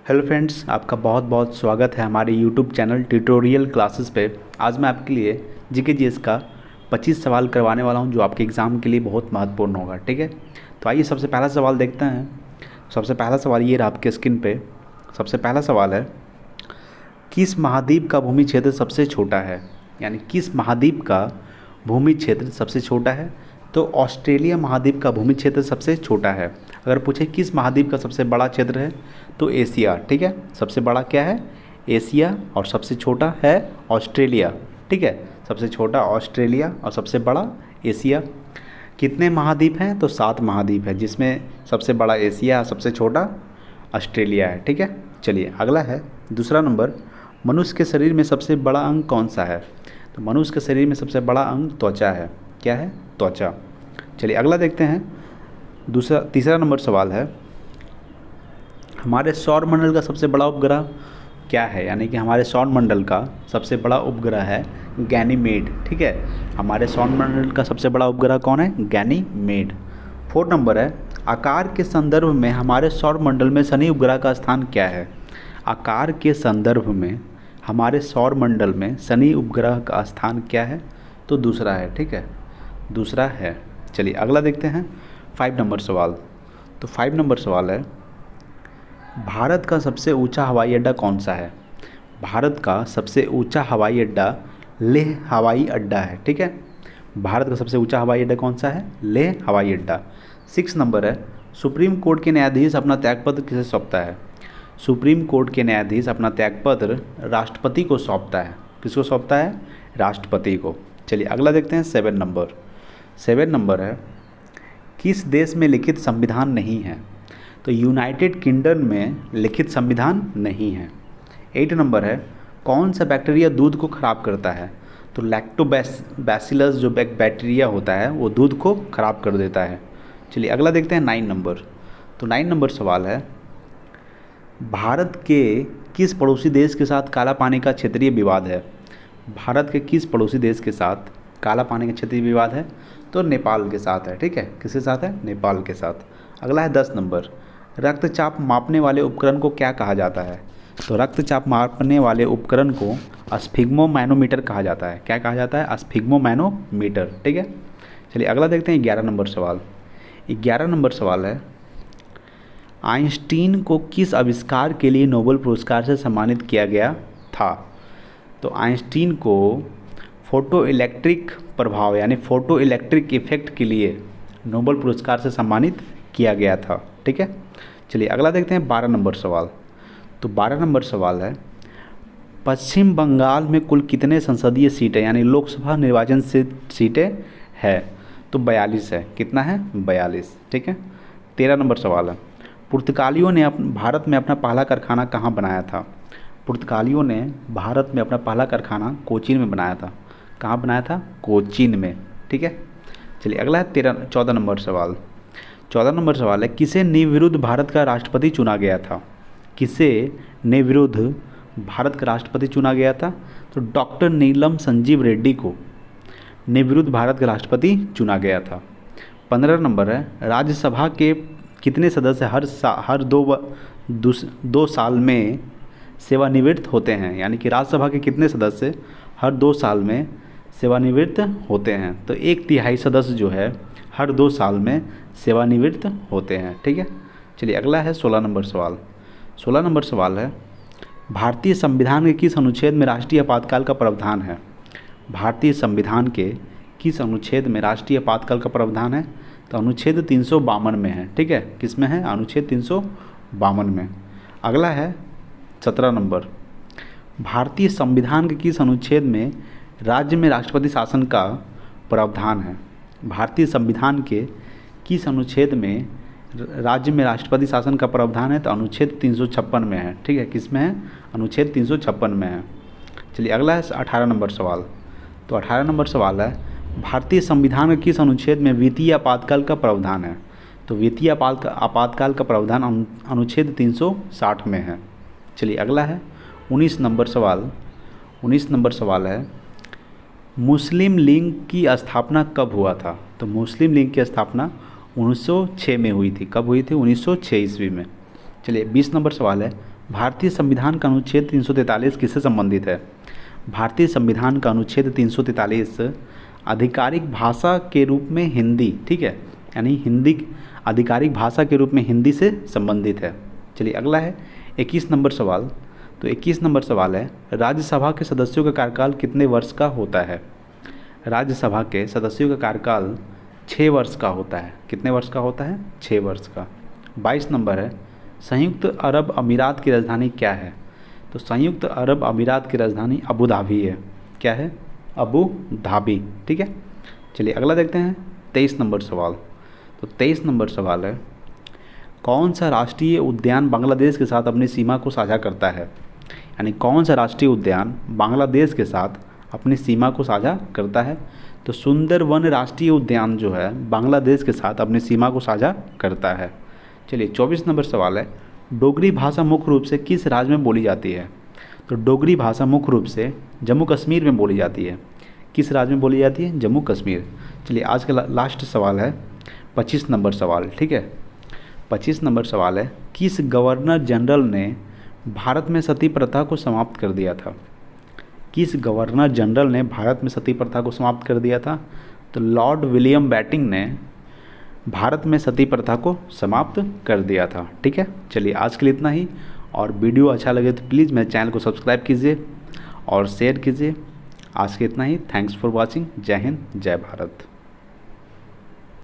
Hello friends, आपका बहुत बहुत स्वागत है हमारे यूट्यूब चैनल ट्यूटोरियल क्लासेस पे। आज मैं आपके लिए जीके जीएस का 25 सवाल करवाने वाला हूं जो आपके एग्ज़ाम के लिए बहुत महत्वपूर्ण होगा। ठीक है, तो आइए सबसे पहला सवाल देखते हैं। सबसे पहला सवाल ये रहा आपके स्क्रीन पे। सबसे पहला सवाल है, किस महाद्वीप का भूमि क्षेत्र सबसे छोटा है? यानी किस महाद्वीप का भूमि क्षेत्र सबसे छोटा है? तो ऑस्ट्रेलिया महाद्वीप का भूमि क्षेत्र सबसे छोटा है। अगर पूछे किस महाद्वीप का सबसे बड़ा क्षेत्र है तो एशिया। ठीक है, सबसे बड़ा क्या है? एशिया, और सबसे छोटा है ऑस्ट्रेलिया। ठीक है, सबसे छोटा ऑस्ट्रेलिया और सबसे बड़ा एशिया। कितने महाद्वीप हैं? तो 7 महाद्वीप है, जिसमें सबसे बड़ा एशिया, सबसे छोटा ऑस्ट्रेलिया है। ठीक है, चलिए अगला है दूसरा नंबर। मनुष्य के शरीर में सबसे बड़ा अंग कौन सा है? तो मनुष्य के शरीर में सबसे बड़ा अंग त्वचा है। क्या है? त्वचा। चलिए अगला देखते हैं। तीसरा नंबर सवाल है, हमारे सौरमंडल का सबसे बड़ा उपग्रह क्या है? यानी कि हमारे सौरमंडल का सबसे बड़ा उपग्रह है गैनीमेड। ठीक है, हमारे सौरमंडल का सबसे बड़ा उपग्रह कौन है? गैनीमेड। 4 नंबर है, आकार के संदर्भ में हमारे सौरमंडल में शनि उपग्रह का स्थान क्या है? आकार के संदर्भ में हमारे सौरमंडल में शनि उपग्रह का स्थान क्या है? तो दूसरा है। ठीक है, दूसरा है। चलिए अगला देखते हैं 5 नंबर सवाल। तो 5 नंबर सवाल है, भारत का सबसे ऊंचा हवाई अड्डा कौन सा है? भारत का सबसे ऊंचा हवाई अड्डा लेह हवाई अड्डा है। ठीक है, भारत का सबसे ऊंचा हवाई अड्डा कौन सा है? लेह हवाई अड्डा। 6 नंबर है, सुप्रीम कोर्ट के न्यायाधीश अपना त्यागपत्र किसे सौंपता है? सुप्रीम कोर्ट के न्यायाधीश अपना त्यागपत्र राष्ट्रपति को सौंपता है। किसको सौंपता है? राष्ट्रपति को। चलिए अगला देखते हैं 7 नंबर। 7 नंबर है, किस देश में लिखित संविधान नहीं है? तो यूनाइटेड किंगडम में लिखित संविधान नहीं है। 8 नंबर है, कौन सा बैक्टीरिया दूध को ख़राब करता है? तो लैक्टोबैसिलस जो बैक्टीरिया होता है वो दूध को ख़राब कर देता है। चलिए अगला देखते हैं 9 नंबर। तो 9 नंबर सवाल है, भारत के किस पड़ोसी देश के साथ काला पानी का क्षेत्रीय विवाद है? भारत के किस पड़ोसी देश के साथ काला पानी का क्षेत्रीय विवाद है? तो नेपाल के साथ है। ठीक है, किसके साथ है? नेपाल के साथ। अगला है 10 नंबर, रक्तचाप मापने वाले उपकरण को क्या कहा जाता है? तो रक्तचाप मापने वाले उपकरण को स्फिग्मोमैनोमीटर कहा जाता है। क्या कहा जाता है? स्फिग्मोमैनोमीटर। ठीक है, चलिए अगला देखते हैं 11 नंबर सवाल। 11 नंबर सवाल है, आइंस्टीन को किस आविष्कार के लिए नोबेल पुरस्कार से सम्मानित किया गया था? तो आइंस्टीन को फोटो इलेक्ट्रिक प्रभाव यानी फोटो इलेक्ट्रिक इफेक्ट के लिए नोबेल पुरस्कार से सम्मानित किया गया था। ठीक है, चलिए अगला देखते हैं 12 नंबर सवाल। तो 12 नंबर सवाल है, पश्चिम बंगाल में कुल कितने संसदीय सीटें यानी लोकसभा निर्वाचन से सीटें है? तो 42 है। कितना है? 42। ठीक है, 13 नंबर सवाल है, पुर्तगालियों ने भारत में अपना पहला कारखाना कहाँ बनाया था? पुर्तगालियों ने भारत में अपना पहला कारखाना कोचीन में बनाया था। कहाँ बनाया था? कोचीन में। ठीक है, चलिए अगला है 14 नंबर सवाल। 14 नंबर सवाल है, किसे निर्विरोध भारत का राष्ट्रपति चुना गया था? किसे निर्विरोध भारत का राष्ट्रपति चुना गया था? तो डॉक्टर नीलम संजीव रेड्डी को निर्विरोध भारत का राष्ट्रपति चुना गया था। 15 नंबर है, राज्यसभा के कितने सदस्य हर दो साल में सेवानिवृत्त होते हैं? यानी कि राज्यसभा के कितने सदस्य हर 2 साल में सेवानिवृत्त होते हैं? तो 1/3 सदस्य जो है हर 2 साल में सेवानिवृत्त होते हैं। ठीक है, चलिए अगला है 16 नंबर सवाल। 16 नंबर सवाल है, भारतीय संविधान के किस अनुच्छेद में राष्ट्रीय आपातकाल का प्रावधान है? भारतीय संविधान के किस अनुच्छेद में राष्ट्रीय आपातकाल का प्रावधान है? तो अनुच्छेद 352 में है। ठीक है, किस में है? अनुच्छेद 352 में। अगला है 17 नंबर, भारतीय संविधान के किस अनुच्छेद में राज्य में राष्ट्रपति शासन का प्रावधान है? भारतीय संविधान के किस अनुच्छेद में राज्य में राष्ट्रपति शासन का प्रावधान है? तो अनुच्छेद 356 में है। ठीक है, किस में है? अनुच्छेद 356 में है। चलिए अगला है 18 नंबर सवाल। तो 18 नंबर सवाल है, भारतीय संविधान के किस अनुच्छेद में वित्तीय आपातकाल का प्रावधान है? तो वित्तीय आपातकाल का प्रावधान अनुच्छेद 360 में है। चलिए अगला है 19 नंबर सवाल। 19 नंबर सवाल है, मुस्लिम लीग की स्थापना कब हुआ था? तो मुस्लिम लीग की स्थापना 1906 में हुई थी। कब हुई थी? 1906 ईस्वी में। चलिए 20 नंबर सवाल है, भारतीय संविधान का अनुच्छेद 343 किससे संबंधित है? भारतीय संविधान का अनुच्छेद 343 आधिकारिक भाषा के रूप में हिंदी, ठीक है, यानी हिंदी आधिकारिक भाषा के रूप में हिंदी से संबंधित है। चलिए अगला है 21 नंबर सवाल। तो 21 नंबर सवाल है, राज्यसभा के सदस्यों का कार्यकाल कितने वर्ष का होता है? राज्यसभा के सदस्यों का कार्यकाल 6 वर्ष का होता है। कितने वर्ष का होता है? 6 वर्ष का। 22 नंबर है, संयुक्त अरब अमीरात की राजधानी क्या है? तो संयुक्त अरब अमीरात की राजधानी अबू धाबी है। क्या है? अबू धाबी, ठीक है। चलिए अगला देखते हैं 23 नंबर सवाल। तो 23 नंबर सवाल है, कौन सा राष्ट्रीय उद्यान बांग्लादेश के साथ अपनी सीमा को साझा करता है? यानी कौन सा राष्ट्रीय उद्यान बांग्लादेश के साथ अपनी सीमा को साझा करता है? तो सुंदरवन राष्ट्रीय उद्यान जो है बांग्लादेश के साथ अपनी सीमा को साझा करता है। चलिए 24 नंबर सवाल है, डोगरी भाषा मुख्य रूप से किस राज्य में बोली जाती है? तो डोगरी भाषा मुख्य रूप से जम्मू कश्मीर में बोली जाती है। किस राज्य में बोली जाती है? जम्मू कश्मीर। चलिए आज का लास्ट सवाल है 25 नंबर सवाल, ठीक है। 25 नंबर सवाल है, किस गवर्नर जनरल ने भारत में सती प्रथा को समाप्त कर दिया था? किस गवर्नर जनरल ने भारत में सती प्रथा को समाप्त कर दिया था? तो लॉर्ड विलियम बेंटिंक ने भारत में सती प्रथा को समाप्त कर दिया था, ठीक है। चलिए आज के लिए इतना ही, और वीडियो अच्छा लगे तो प्लीज़ मेरे चैनल को सब्सक्राइब कीजिए और शेयर कीजिए। आज के इतना ही। Thanks for watching. जय हिंद, जय भारत।